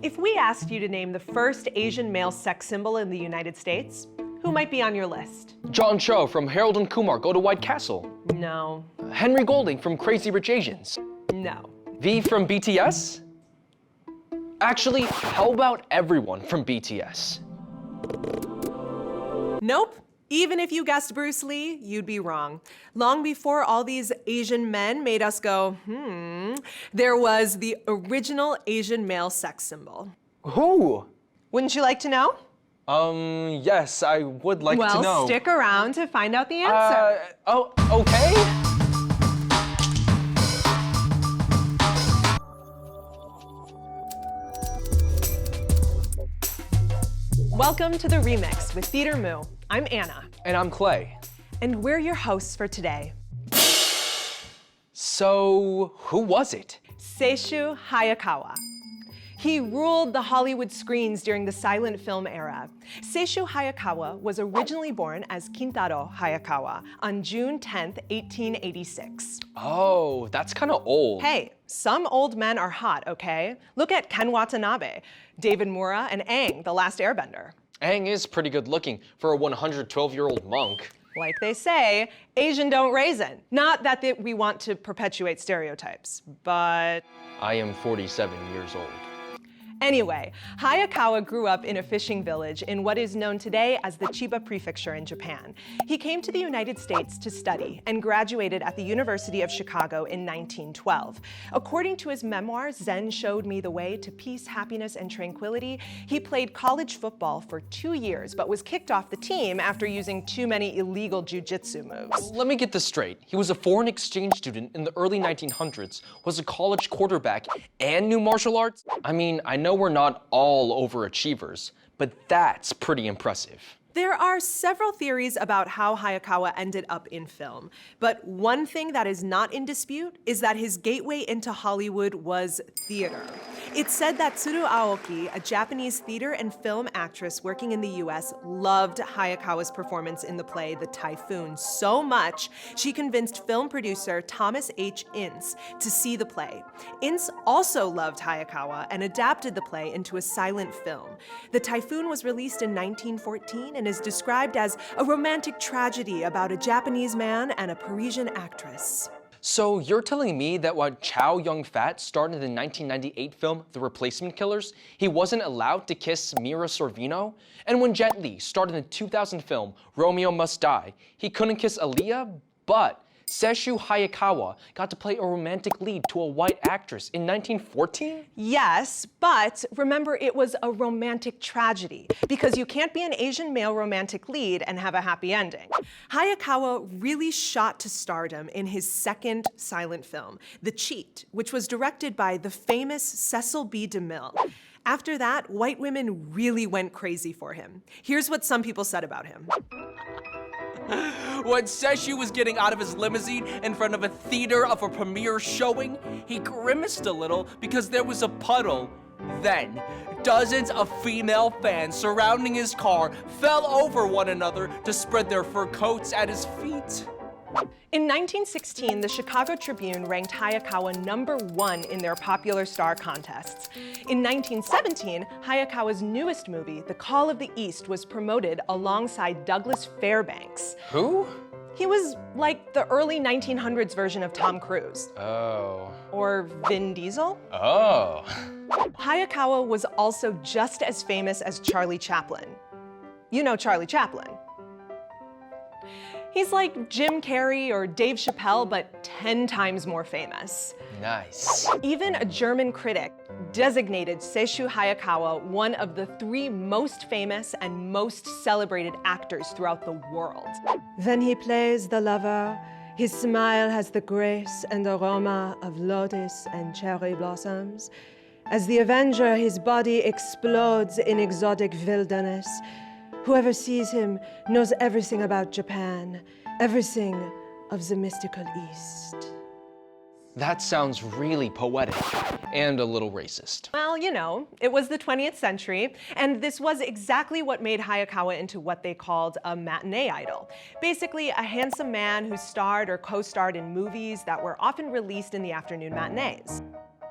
If we asked you to name the first Asian male sex symbol in the United States, who might be on your list? John Cho from Harold and Kumar Go to White Castle. No. Henry Golding from Crazy Rich Asians. No. V from BTS? Actually, how about everyone from BTS? Nope. Even if you guessed Bruce Lee, you'd be wrong. Long before all these Asian men made us go, there was the original Asian male sex symbol. Who? Wouldn't you like to know? Yes, I would like to know. Well, stick around to find out the answer. Okay. Welcome to the Remix with Theater Moo. I'm Anna. And I'm Clay. And we're your hosts for today. So, who was it? Sessue Hayakawa. He ruled the Hollywood screens during the silent film era. Sessue Hayakawa was originally born as Kintaro Hayakawa on June 10th, 1886. Oh, that's kind of old. Hey, some old men are hot, okay? Look at Ken Watanabe, David Mura, and Aang, the Last Airbender. Aang is pretty good looking for a 112-year-old monk. Like they say, Asian don't raisin. Not that we want to perpetuate stereotypes, but... I am 47 years old. Anyway, Hayakawa grew up in a fishing village in what is known today as the Chiba Prefecture in Japan. He came to the United States to study and graduated at the University of Chicago in 1912. According to his memoir, Zen Showed Me the Way to Peace, Happiness, and Tranquility, he played college football for 2 years, but was kicked off the team after using too many illegal jujitsu moves. Let me get this straight. He was a foreign exchange student in the early 1900s, was a college quarterback, and knew martial arts? I mean, I know we're not all overachievers, but that's pretty impressive. There are several theories about how Hayakawa ended up in film, but one thing that is not in dispute is that his gateway into Hollywood was theater. It's said that Tsuru Aoki, a Japanese theater and film actress working in the US, loved Hayakawa's performance in the play The Typhoon so much, she convinced film producer Thomas H. Ince to see the play. Ince also loved Hayakawa and adapted the play into a silent film. The Typhoon was released in 1914 and is described as a romantic tragedy about a Japanese man and a Parisian actress. So you're telling me that when Chow Yun-fat starred in the 1998 film The Replacement Killers, he wasn't allowed to kiss Mira Sorvino? And when Jet Li starred in the 2000 film Romeo Must Die, he couldn't kiss Aaliyah? But Sessue Hayakawa got to play a romantic lead to a white actress in 1914? Yes, but remember it was a romantic tragedy because you can't be an Asian male romantic lead and have a happy ending. Hayakawa really shot to stardom in his second silent film, The Cheat, which was directed by the famous Cecil B. DeMille. After that, white women really went crazy for him. Here's what some people said about him. When Sessue was getting out of his limousine in front of a theater of a premiere showing, he grimaced a little because there was a puddle. Then, dozens of female fans surrounding his car fell over one another to spread their fur coats at his feet. In 1916, the Chicago Tribune ranked Hayakawa #1 in their Popular Star contests. In 1917, Hayakawa's newest movie, The Call of the East, was promoted alongside Douglas Fairbanks. Who? He was like the early 1900s version of Tom Cruise. Oh. Or Vin Diesel. Oh. Hayakawa was also just as famous as Charlie Chaplin. You know Charlie Chaplin. He's like Jim Carrey or Dave Chappelle, but 10 times more famous. Nice. Even a German critic designated Sessue Hayakawa one of the 3 most famous and most celebrated actors throughout the world. Then he plays the lover. His smile has the grace and aroma of lotus and cherry blossoms. As the Avenger, his body explodes in exotic wilderness. Whoever sees him knows everything about Japan, everything of the mystical East. That sounds really poetic and a little racist. Well, you know, it was the 20th century, and this was exactly what made Hayakawa into what they called a matinee idol. Basically, a handsome man who starred or co-starred in movies that were often released in the afternoon matinees.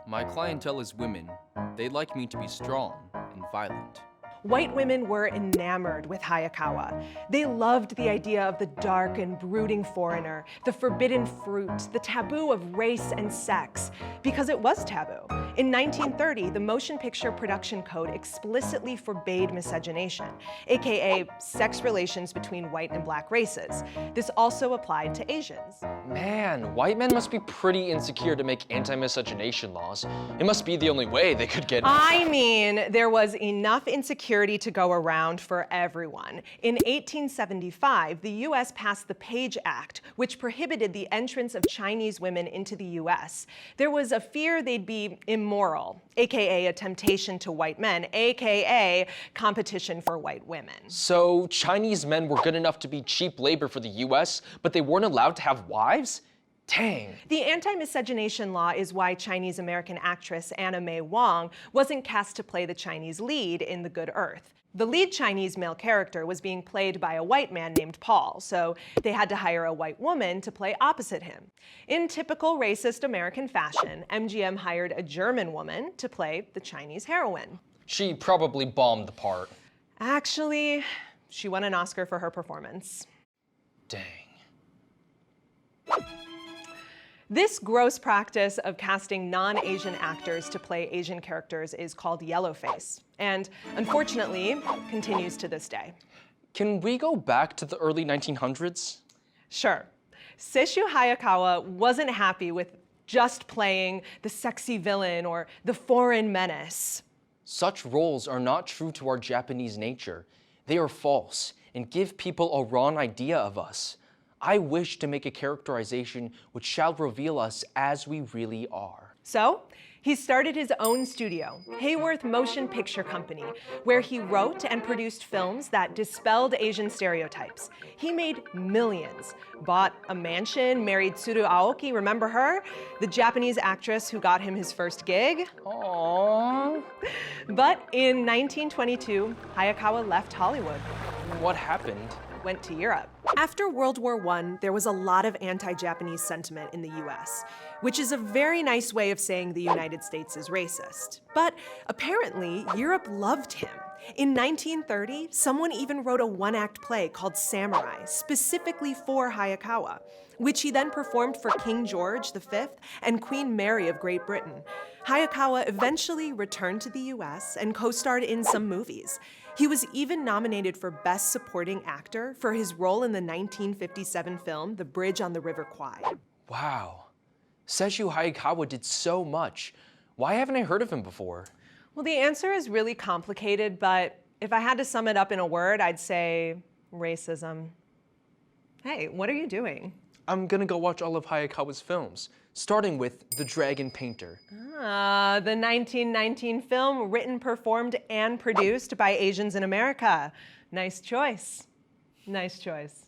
My clientele is women. They like me to be strong and violent. White women were enamored with Hayakawa. They loved the idea of the dark and brooding foreigner, the forbidden fruit, the taboo of race and sex, because it was taboo. In 1930, the Motion Picture Production Code explicitly forbade miscegenation, aka sex relations between white and black races. This also applied to Asians. Man, white men must be pretty insecure to make anti-miscegenation laws. It must be the only way they could get. I mean, there was enough insecurity to go around for everyone. In 1875, the US passed the Page Act, which prohibited the entrance of Chinese women into the US. There was a fear they'd be immoral, aka a temptation to white men, aka competition for white women. So Chinese men were good enough to be cheap labor for the US, but they weren't allowed to have wives? Dang. The anti-miscegenation law is why Chinese-American actress Anna May Wong wasn't cast to play the Chinese lead in The Good Earth. The lead Chinese male character was being played by a white man named Paul, so they had to hire a white woman to play opposite him. In typical racist American fashion, MGM hired a German woman to play the Chinese heroine. She probably bombed the part. Actually, she won an Oscar for her performance. Dang. This gross practice of casting non-Asian actors to play Asian characters is called yellowface, and unfortunately continues to this day. Can we go back to the early 1900s? Sure. Sessue Hayakawa wasn't happy with just playing the sexy villain or the foreign menace. Such roles are not true to our Japanese nature. They are false and give people a wrong idea of us. I wish to make a characterization which shall reveal us as we really are. So, he started his own studio, Hayworth Motion Picture Company, where he wrote and produced films that dispelled Asian stereotypes. He made millions, bought a mansion, married Tsuru Aoki, remember her? The Japanese actress who got him his first gig. Aww. But in 1922, Hayakawa left Hollywood. What happened? Went to Europe. After World War I, there was a lot of anti-Japanese sentiment in the US, which is a very nice way of saying the United States is racist. But apparently, Europe loved him. In 1930, someone even wrote a one-act play called Samurai, specifically for Hayakawa, which he then performed for King George V and Queen Mary of Great Britain. Hayakawa eventually returned to the US and co-starred in some movies. He was even nominated for Best Supporting Actor for his role in the 1957 film The Bridge on the River Kwai. Wow. Sessue Hayakawa did so much. Why haven't I heard of him before? Well, the answer is really complicated, but if I had to sum it up in a word, I'd say racism. Hey, what are you doing? I'm gonna go watch all of Hayakawa's films, starting with The Dragon Painter. The 1919 film written, performed, and produced by Asians in America. Nice choice. Nice choice.